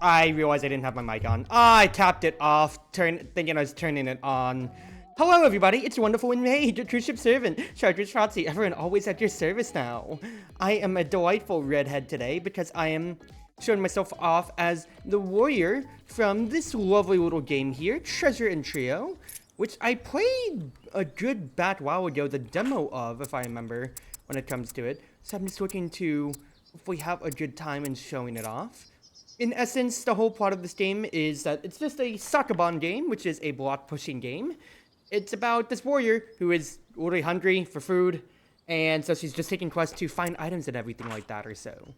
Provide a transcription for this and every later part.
I realized I didn't have my mic on. I tapped it off, thinking I was turning it on. Hello everybody, it's Wonderful Wind Mage, your Cruz Ship servant, Chartreuse Proxy, everyone always at your service now. I am a delightful redhead today because I am showing myself off as the warrior from this lovely little game here, Treasure and Trio, which I played a good bat while ago, the demo of, if I remember, when it comes to it. So I'm just looking to hopefully have a good time in showing it off. In essence, the whole plot of this game is that it's just a Sokoban game, which is a block-pushing game. It's about this warrior who is really hungry for food, and so she's just taking quests to find items and everything like that or so.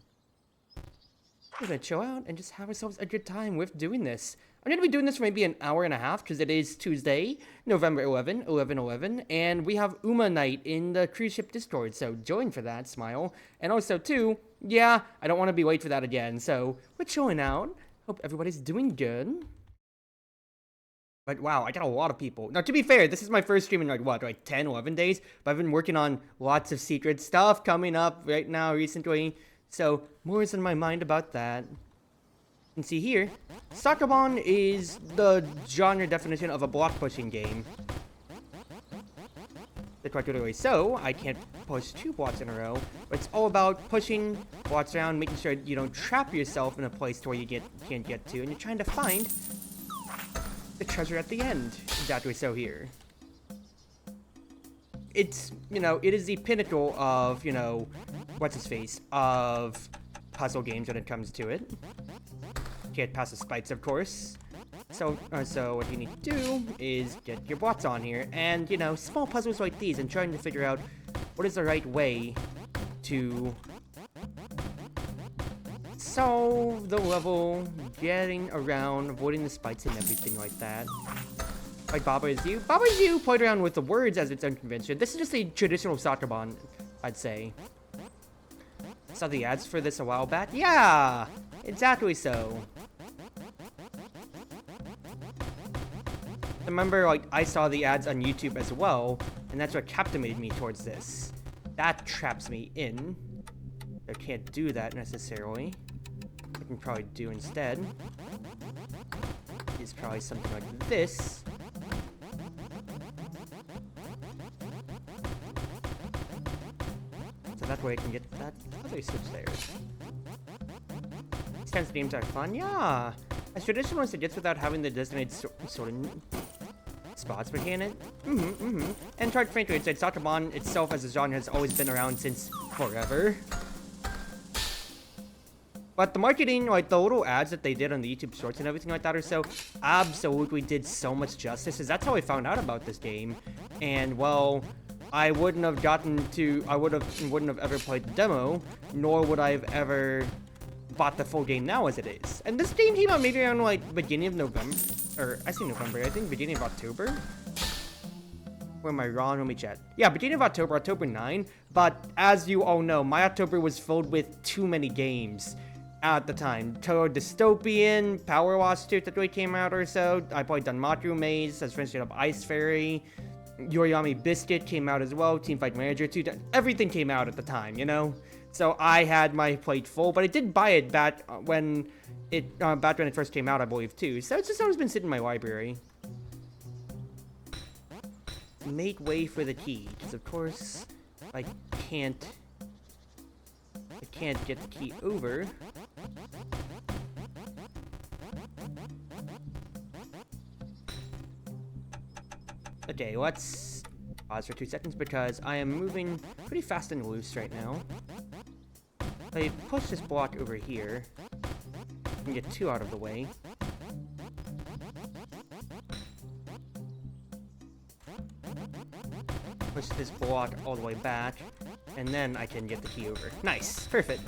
We're gonna chill out and just have ourselves a good time with doing this. I'm gonna be doing this for maybe an hour and a half, because it is Tuesday, November 11/11/11, and we have Uma Night in the Cruise Ship Discord, so join for that, smile. And also, too, yeah, I don't want to be late for that again, so we're chilling out. Hope everybody's doing good. But wow, I got a lot of people. Now, to be fair, this is my first stream in like 10, 11 days, but I've been working on lots of secret stuff coming up right now recently, so more is in my mind about that. You can see here, Sokoban is the genre definition of a block-pushing game. Particularly so, I can't push 2 blocks in a row, but it's all about pushing blocks around, making sure you don't trap yourself in a place where you can't get to, and you're trying to find the treasure at the end. Exactly so here. It's, it is the pinnacle of, what's-his-face, of puzzle games when it comes to it. Can't pass the spikes, of course. So what you need to do is get your blocks on here, and, small puzzles like these, and trying to figure out what is the right way to solve the level, getting around, avoiding the spikes and everything like that. Like Baba Is You. Baba Is You played around with the words as its own convention. This is just a traditional Sokoban, I'd say. Saw the ads for this a while back. Yeah! Exactly so. Remember, I saw the ads on YouTube as well, and that's what captivated me towards this. That traps me in. I can't do that necessarily. What I can probably do instead is probably something like this. So that way I can get that other switch there. These kinds of games are fun, yeah! As traditional as it gets without having the designated sort of spots mechanic. And quite frankly, it's Sokoban itself as a genre has always been around since forever. But the marketing, the little ads that they did on the YouTube Shorts and everything like that or so, absolutely did so much justice, because that's how I found out about this game. And, well, I wouldn't have ever played the demo, nor would I have ever bought the full game now as it is. And this game came out maybe around, beginning of November. Or, I say November, I think beginning of October? Where am I wrong? Let me check. Yeah, beginning of October, October 9. But, as you all know, my October was filled with too many games at the time. Total Dystopian, Power Wash 2 that came out or so. I played Danmaku Maze, I was finishing up Ice Fairy. Yoriyami Biscuit came out as well, Teamfight Manager 2. Everything came out at the time, So I had my plate full, but I did buy it back when it first came out, I believe, too. So it's just always been sitting in my library. Make way for the key, because of course I can't get the key over. Okay, let's pause for 2 seconds because I am moving pretty fast and loose right now. I push this block over here and get 2 out of the way. Push this block all the way back, and then I can get the key over. Nice, perfect.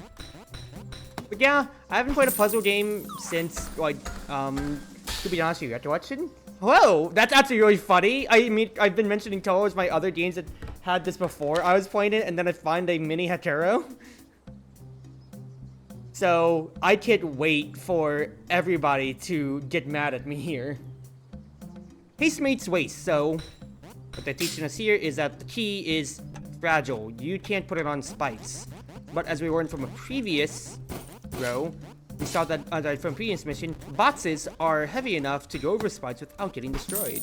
But yeah, I haven't played a puzzle game since, to be honest with you, after watching. Hello, that's actually really funny. I mean, I've been mentioning Toho as my other games that had this before I was playing it, and then I find a mini Hatero. So, I can't wait for everybody to get mad at me here. Haste makes waste, so what they're teaching us here is that the key is fragile. You can't put it on spikes. But as we learned from a previous row, we saw that from a previous mission, boxes are heavy enough to go over spikes without getting destroyed.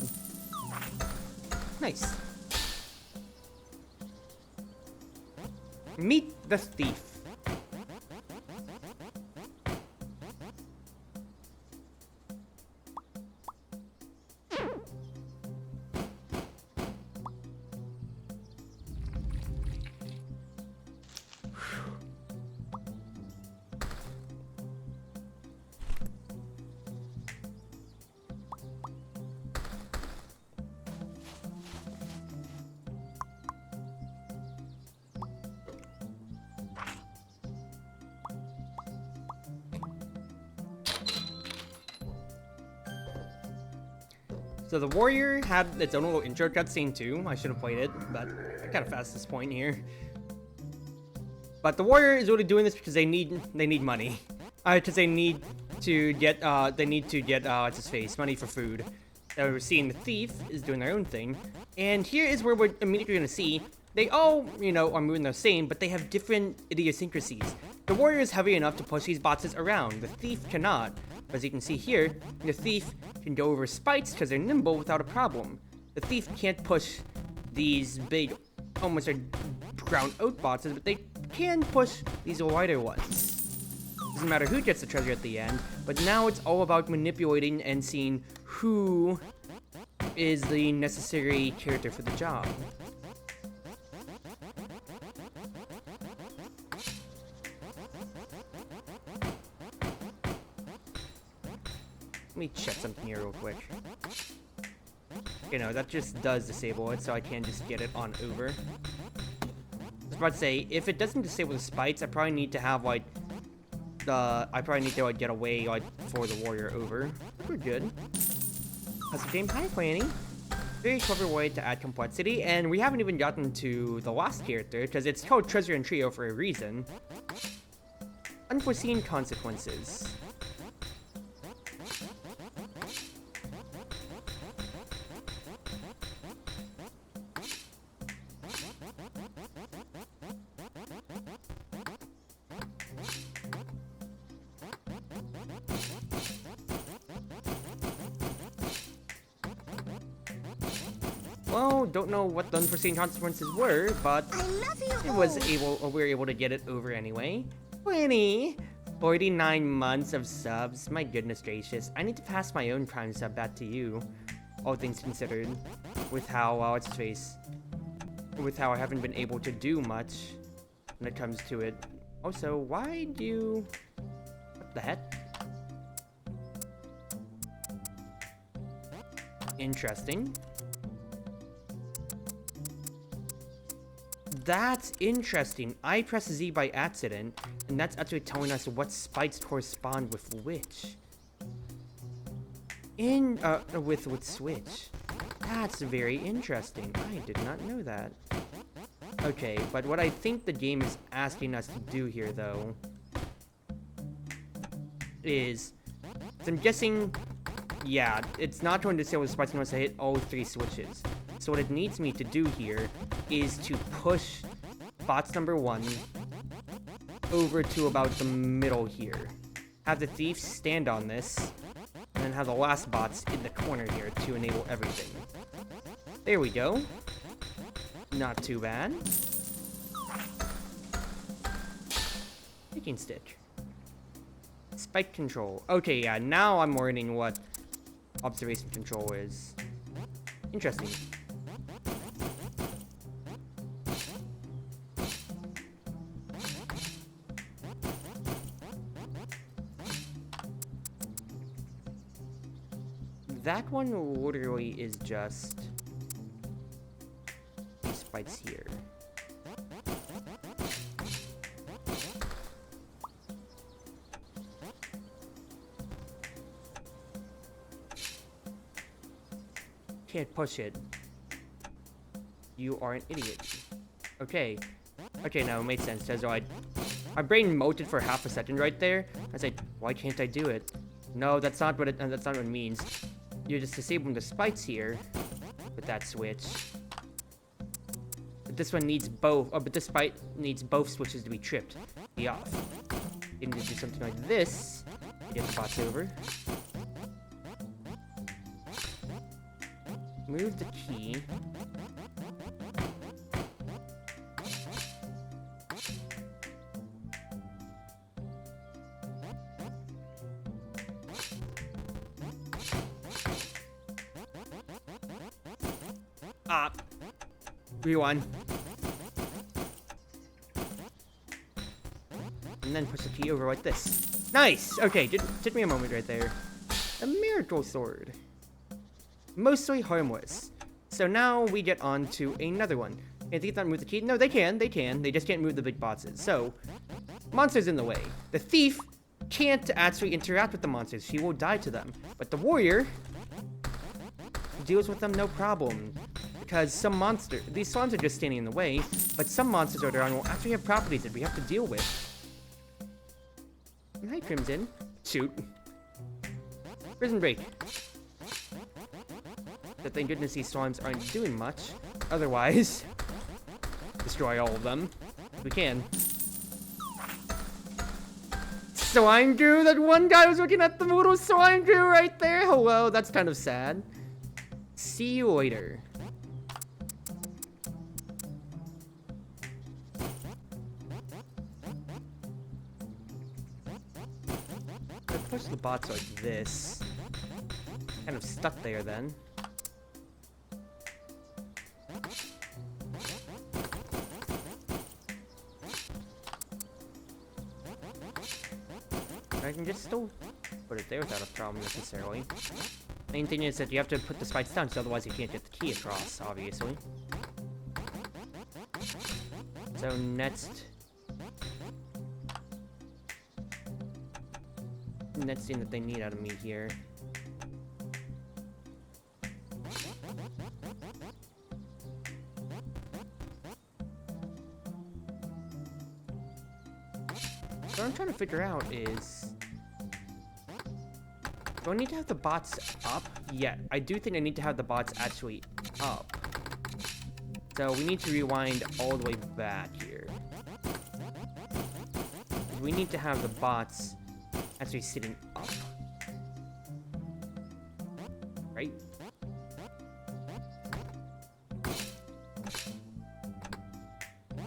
Nice. Meet the thief. So the warrior had its own little intro cutscene too. I should have played it, but I kind of fast this point here. But the warrior is really doing this because they need money. Because they need to get what's his face, money for food. So we're seeing the thief is doing their own thing, and here is where we're immediately going to see they all, are moving the same, but they have different idiosyncrasies. The warrior is heavy enough to push these boxes around. The thief cannot. As you can see here, the thief can go over spikes because they're nimble without a problem. The thief can't push these big, almost like ground oat boxes, but they can push these lighter ones. Doesn't matter who gets the treasure at the end, but now it's all about manipulating and seeing who is the necessary character for the job. Let me check something here real quick. That just does disable it, so I can just get it on over. I was about to say, if it doesn't disable the spikes, I probably need to have, get away, for the warrior over. But we're good. That's the game time planning. Very clever way to add complexity, and we haven't even gotten to the last character, because it's called Treasure and Trio for a reason. Unforeseen consequences. Well, don't know what the unforeseen consequences were, but we were able to get it over anyway. 49 months of subs. My goodness gracious. I need to pass my own Prime sub back to you. All things considered. With how, with how I haven't been able to do much when it comes to it. Also, why do you... What the heck? Interesting. That's interesting. I pressed Z by accident, and that's actually telling us what spikes correspond with which. With switch. That's very interesting. I did not know that. Okay, but what I think the game is asking us to do here, though, is... So I'm guessing... Yeah, it's not going to disable the spikes unless I hit all 3 switches. So what it needs me to do here is to push box number 1 over to about the middle here. Have the thief stand on this, and then have the last bots in the corner here to enable everything. There we go. Not too bad. Picking stick. Spike control. Okay, yeah, now I'm learning what observation control is. Interesting. That one literally is just these spikes here. Can't push it. You are an idiot. Okay. Okay, now it made sense. As though my brain melted for half a second right there. I said, why can't I do it? No, that's not what it means. you're just disabling the spikes here with that switch. But this one needs both. Oh, but this spike needs both switches to be tripped. Be off. You need to do something like this. Get the bots over. Move the key. Rewind. And then push the key over like this. Nice! Okay, took me a moment right there. A miracle sword. Mostly harmless. So now we get on to another one. Can they not move the key? No, they can. They just can't move the big bosses. So, monsters in the way. The thief can't actually interact with the monsters. She will die to them. But the warrior deals with them no problem. Because some these slimes are just standing in the way, but some monsters later on will actually have properties that we have to deal with. Hi, Crimson. Shoot. Prison break. But thank goodness these slimes aren't doing much. Otherwise, destroy all of them. We can. Slime Drew! That one guy was looking at the little Slime Drew right there! Hello, that's kind of sad. See you later. Push the bots like this. Kind of stuck there then. I can just still put it there without a problem necessarily. Main thing is that you have to put the spikes down, because otherwise you can't get the key across, obviously. So next thing that they need out of me here. So what I'm trying to figure out is, do I need to have the bots up? Yeah, I do think I need to have the bots actually up. So we need to rewind all the way back here. We need to have the bots actually sitting up. Right?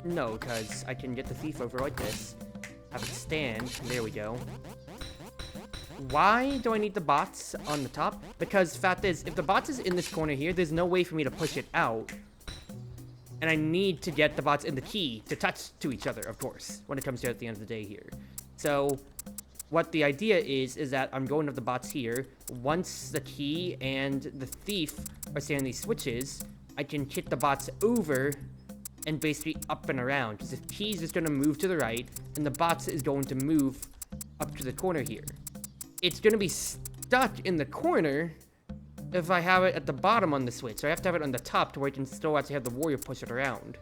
No, because I can get the thief over like this. Have it stand. There we go. Why do I need the bots on the top? Because fact is, if the bots is in this corner here, there's no way for me to push it out. And I need to get the bots in the key to touch to each other, of course, when it comes to at the end of the day here. So what the idea is that I'm going with the bots here. Once the key and the thief are standing these switches, I can hit the bots over and basically up and around. Because the key is just going to move to the right, and the bots is going to move up to the corner here. It's going to be stuck in the corner if I have it at the bottom on the switch. So I have to have it on the top to where I can still actually have the warrior push it around.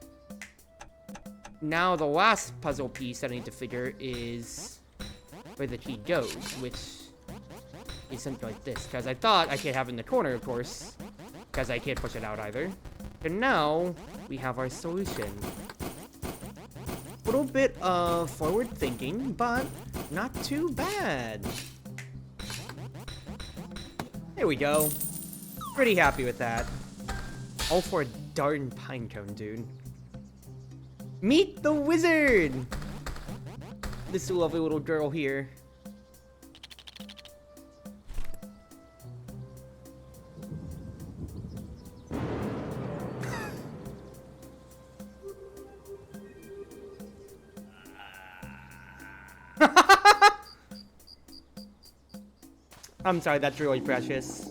Now the last puzzle piece that I need to figure is where the key goes, which is something like this. Because I thought I could have it in the corner, of course, because I can't push it out either. And now we have our solution. A little bit of forward thinking, but not too bad. There we go. Pretty happy with that. All for a darn pinecone, dude. Meet the wizard! This lovely little girl here. I'm sorry, that's really precious.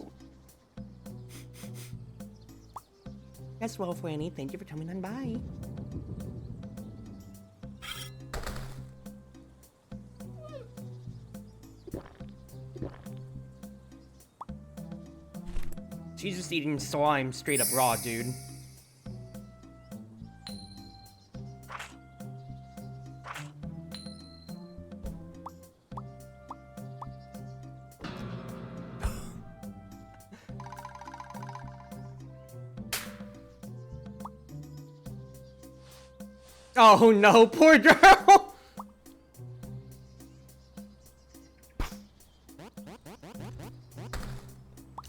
Yes, well, Franny, thank you for coming on by. She's just eating slime straight up raw, dude. Oh no, poor girl!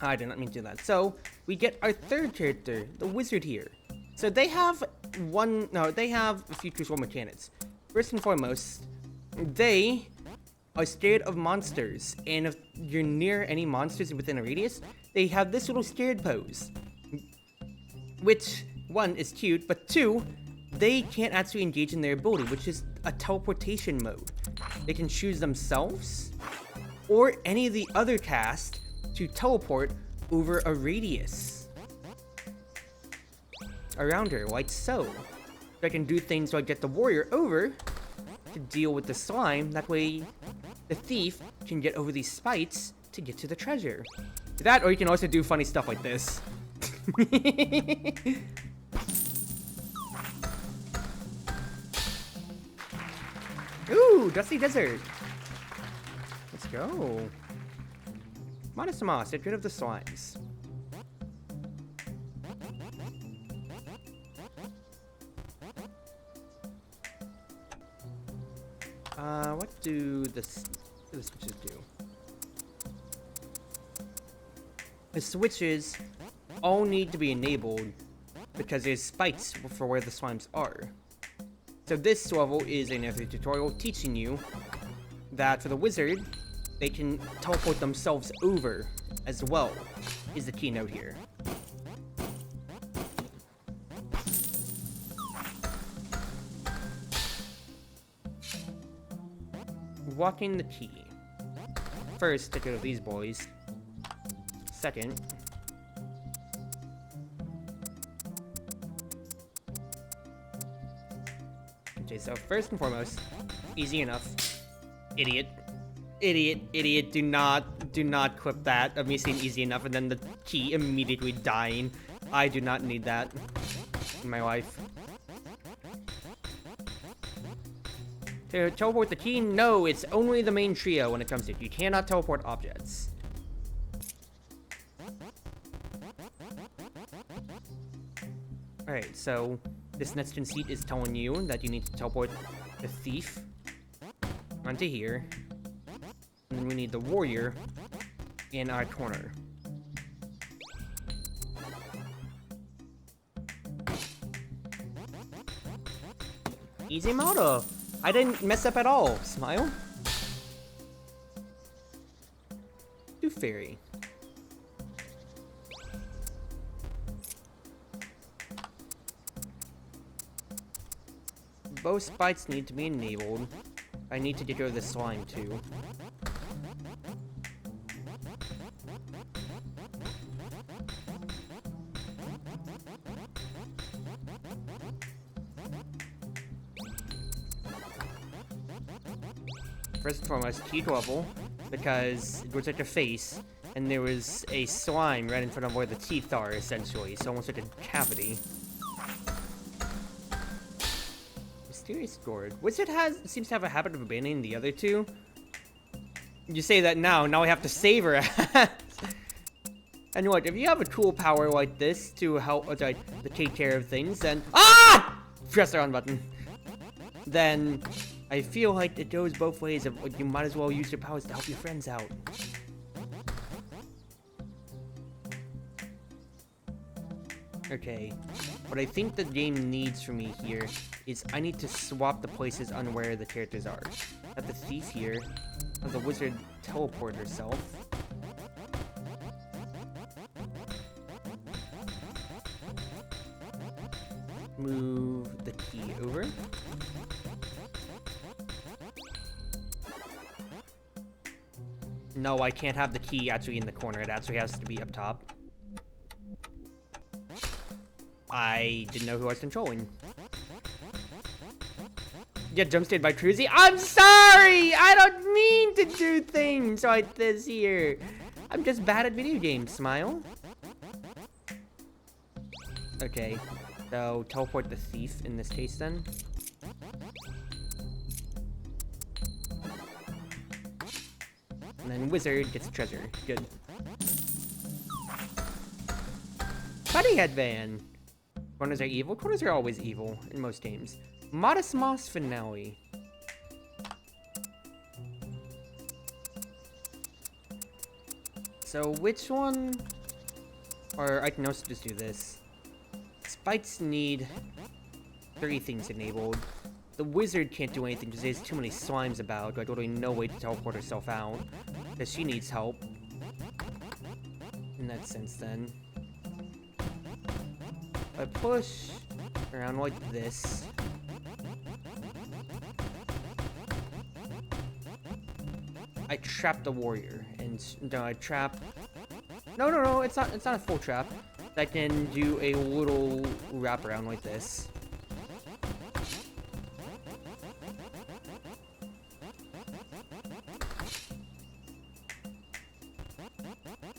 I did not mean to do that. So, we get our third character, the wizard here. So they have a few crucial mechanics. First and foremost, they are scared of monsters. And if you're near any monsters within a radius, they have this little scared pose. Which, one, is cute, but two, they can't actually engage in their ability, which is a teleportation mode. They can choose themselves, or any of the other cast, to teleport over a radius around her, like so. I can do things like get the warrior over to deal with the slime. That way, the thief can get over these spikes to get to the treasure. That, or you can also do funny stuff like this. Ooh, Dusty Desert. Let's go. Minus the moss, get rid of the slimes. What do the switches do? The switches all need to be enabled because there's spikes for where the slimes are. So this level is another tutorial teaching you that for the wizard, they can teleport themselves over as well, is the keynote here. Walking the key. First, take care of these boys. Second, okay, so first and foremost, easy enough. Idiot. Idiot, do not clip that of me saying easy enough and then the key immediately dying. I do not need that in my life. To teleport the key? No, it's only the main trio when it comes to it. You cannot teleport objects. Alright, so this next conceit is telling you that you need to teleport the thief onto here. And then we need the warrior in our corner. Easy moto. I didn't mess up at all. Smile. Do fairy. Both spikes need to be enabled. I need to get rid of the slime too. First and foremost, key level, because it was like a face, and there was a slime right in front of where the teeth are, essentially, so almost like a cavity. Mysterious gourd. Wizard seems to have a habit of abandoning the other two. You say that now I have to save her ass. And what, if you have a cool power like this to help, to take care of things, then press the on button. Then I feel like it goes both ways of you might as well use your powers to help your friends out. Okay, what I think the game needs from me here is I need to swap the places on where the characters are. Have the thief here, have the wizard teleport herself. Move the key over. No, I can't have the key actually in the corner. It actually has to be up top. I didn't know who I was controlling. Get jumpscared by Cruzy. I'm sorry! I don't mean to do things like this here. I'm just bad at video games, Smile. Okay, so teleport the thief in this case then. And then wizard gets treasure. Good. Bunny headband. Corners are evil. Corners are always evil in most games. Modest Moss finale. So which one? Or I can also just do this. Spikes need 3 things enabled. The wizard can't do anything because there's too many slimes about. Like literally no way to teleport herself out. Because she needs help. In that sense then. I push around like this. I trap the warrior. And no, I trap... No, it's not a full trap. I can do a little wraparound like this.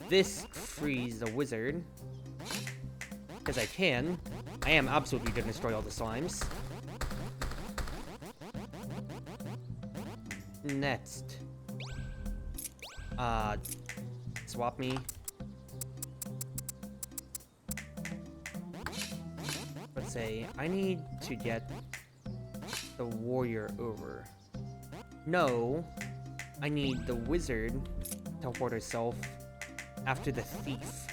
This frees the wizard. Because I can. I am absolutely gonna destroy all the slimes. Next. Swap me. Let's say, I need to get the warrior over. No. I need the wizard to teleport herself after the thief.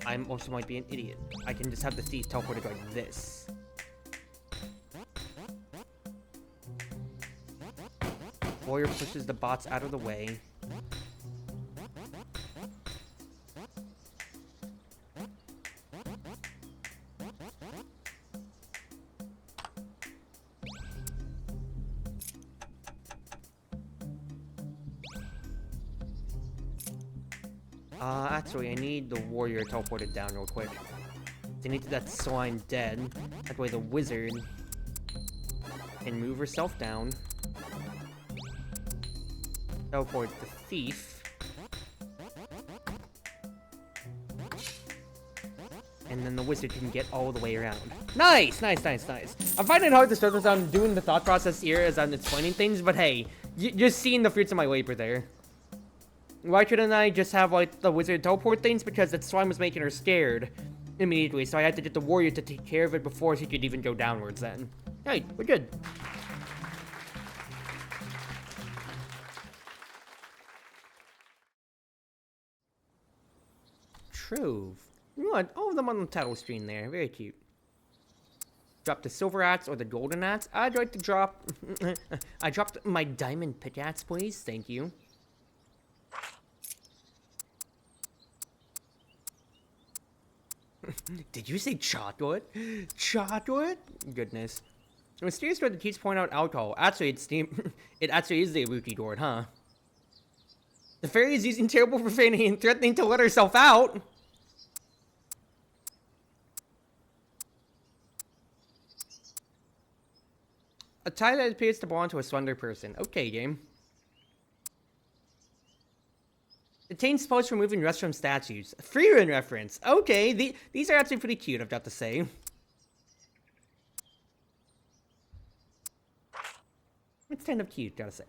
I also might be an idiot. I can just have the thief teleported like this. Warrior pushes the bots out of the way. Actually, I need the warrior teleported down real quick. I need that slime dead. That way the wizard can move herself down. Teleport the thief. And then the wizard can get all the way around. Nice! I'm finding it hard to start without doing the thought process here as I'm explaining things, but hey, just seeing the fruits of my labor there. Why couldn't I just have, like, the wizard teleport things? Because that slime was making her scared immediately, so I had to get the warrior to take care of it before she could even go downwards then. Hey, we're good. True. You want all of them on the title screen there. Very cute. Drop the silver axe or the golden axe? I'd like to drop... I dropped my diamond pickaxe, please. Thank you. Did you say chocolate? Chocolate? Goodness. The mysterious door that keeps pouring out alcohol. Actually, it actually is the Ibuki door, huh? The fairy is using terrible profanity and threatening to let herself out. A tie that appears to belong to a slender person. Okay, game. Contains spells for removing restroom statues. Freerun reference. Okay, these are actually pretty cute, I've got to say. It's kind of cute, gotta say.